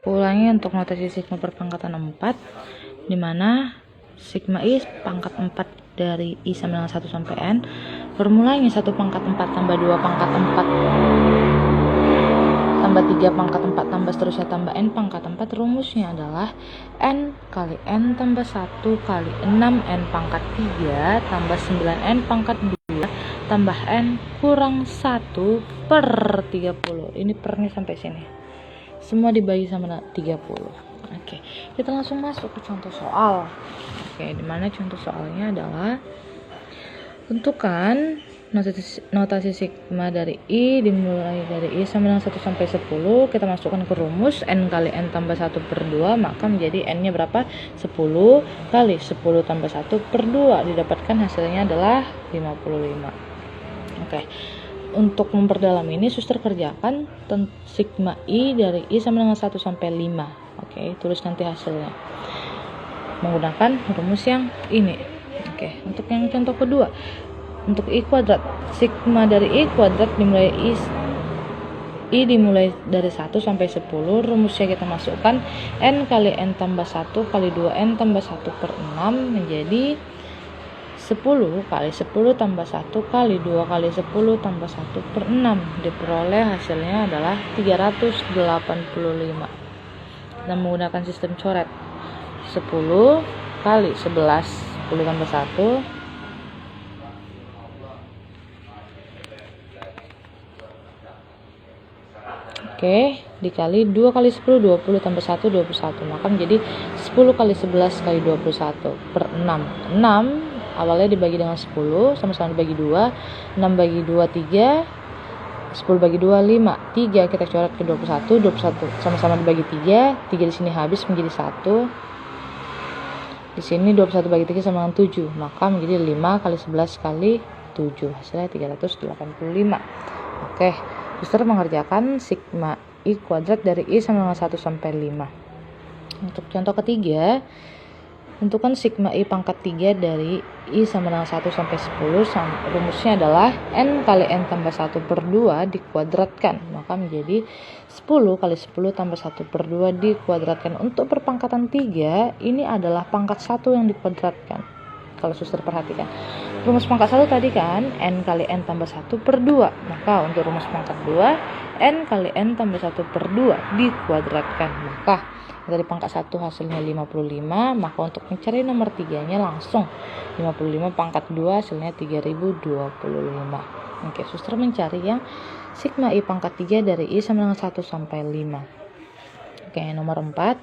ulangi untuk notasi sigma berpangkatan 4, dimana sigma I pangkat 4 dari I sama dengan 1 sampai N. Formulanya 1 pangkat 4 tambah 2 pangkat 4 tambah 3 pangkat 4 tambah seterusnya tambah N pangkat 4. Rumusnya adalah N kali N tambah 1 kali 6N pangkat 3 tambah 9N pangkat 2 tambah N kurang 1 per 30. Ini pernya sampai sini. Semua dibagi sama 30. Oke, kita langsung masuk ke contoh soal. Oke, dimana contoh soalnya adalah tentukan notasi sigma dari I dimulai dari I sama dengan 1 sampai 10. Kita masukkan ke rumus N kali N tambah 1 per 2, maka menjadi N nya berapa? 10 kali 10 tambah 1 per 2, didapatkan hasilnya adalah 55. Oke, untuk memperdalam ini suster kerjakan sigma I dari I sama dengan 1 sampai 5. Oke, tulis nanti hasilnya menggunakan rumus yang ini. Oke, untuk yang contoh kedua, untuk I kuadrat, sigma dari I kuadrat dimulai I dimulai dari 1 sampai 10. Rumusnya kita masukkan N kali N tambah 1 kali 2N tambah 1 per 6 menjadi 10 kali 10 tambah 1 kali 2 kali 10 tambah 1 per 6. Diperoleh hasilnya adalah 385. Dan menggunakan sistem coret 10 kali 11, 10 tambah 1 Oke, dikali 2 kali 10, 20 tambah 1, 21. Maka menjadi 10 kali 11 kali 21 per 6. 6 awalnya dibagi dengan 10, sama-sama dibagi 2. 6 bagi 2, 3. 10 bagi 2, 5. 3 kita coret ke 21. 21 sama-sama dibagi 3. 3 di sini habis menjadi 1. Di sini 21 bagi 3 sama dengan 7. Maka menjadi 5 kali 11 kali 7. Hasilnya 385. Oke. Suster mengerjakan sigma I kuadrat dari I sama dengan 1 sampai 5. Untuk contoh ketiga, tentukan sigma I pangkat 3 dari I sama dengan 1 sampai 10. Rumusnya adalah N kali N tambah 1 per 2 dikuadratkan. Maka menjadi 10 kali 10 tambah 1 per 2 dikuadratkan. Untuk perpangkatan 3, ini adalah pangkat 1 yang dikuadratkan. Kalau suster perhatikan, rumus pangkat 1 tadi kan N kali N tambah 1 per 2. Maka untuk rumus pangkat 2, N kali N tambah 1 per 2 dikuadratkan. Maka dari pangkat 1 hasilnya 55. Maka untuk mencari nomor 3 nya langsung 55 pangkat 2 hasilnya 3025. Oke, suster mencari yang sigma I pangkat 3 dari I sama dengan 1 sampai 5. Oke, nomor 4,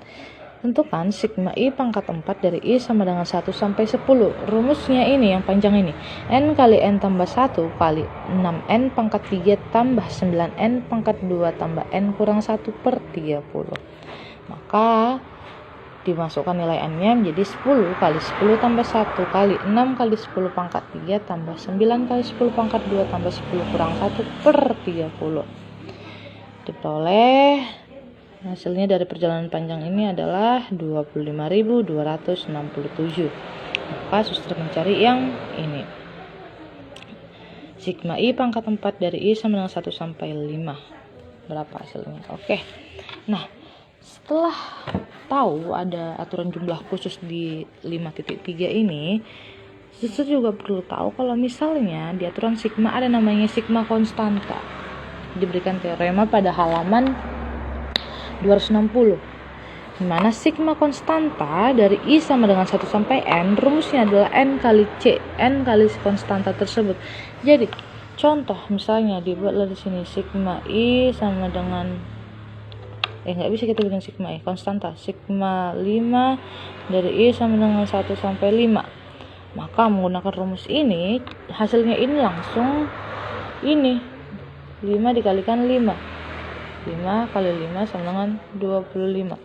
tentukan sigma I pangkat 4 dari I sama dengan 1 sampai 10. Rumusnya ini yang panjang ini. N kali N tambah 1 kali 6N pangkat 3 tambah 9N pangkat 2 tambah N kurang 1 per 30. Maka dimasukkan nilai N-nya menjadi 10 kali 10 tambah 1 kali 6 kali 10 pangkat 3 tambah 9 kali 10 pangkat 2 tambah 10 kurang 1 per 30. Diperoleh hasilnya dari perjalanan panjang ini adalah 25.267. Maka suster mencari yang ini. Sigma I pangkat 4 dari I sama dengan 1 sampai 5. Berapa hasilnya? Oke. Nah, setelah tahu ada aturan jumlah khusus di 5.3 ini, suster juga perlu tahu kalau misalnya di aturan sigma ada namanya sigma konstanta. Diberikan teorema pada halaman 260, dimana sigma konstanta dari I sama dengan 1 sampai N, rumusnya adalah N kali C, N kali konstanta tersebut. Jadi contoh misalnya dibuatlah di sini sigma I sama dengan nggak bisa kita bikin sigma I konstanta, sigma 5 dari I sama dengan 1 sampai 5. Maka menggunakan rumus ini hasilnya ini langsung ini 5 dikalikan 5 kali 5 sama dengan 25.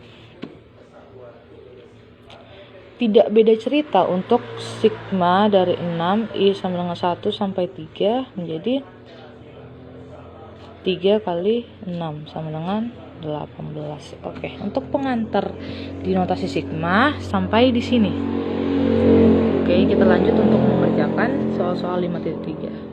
Tidak beda cerita untuk sigma dari 6 I sama dengan 1 sampai 3 menjadi 3 kali 6 sama dengan 18. Oke, untuk pengantar di notasi sigma sampai di sini. Oke, kita lanjut untuk mengerjakan soal-soal 5.3.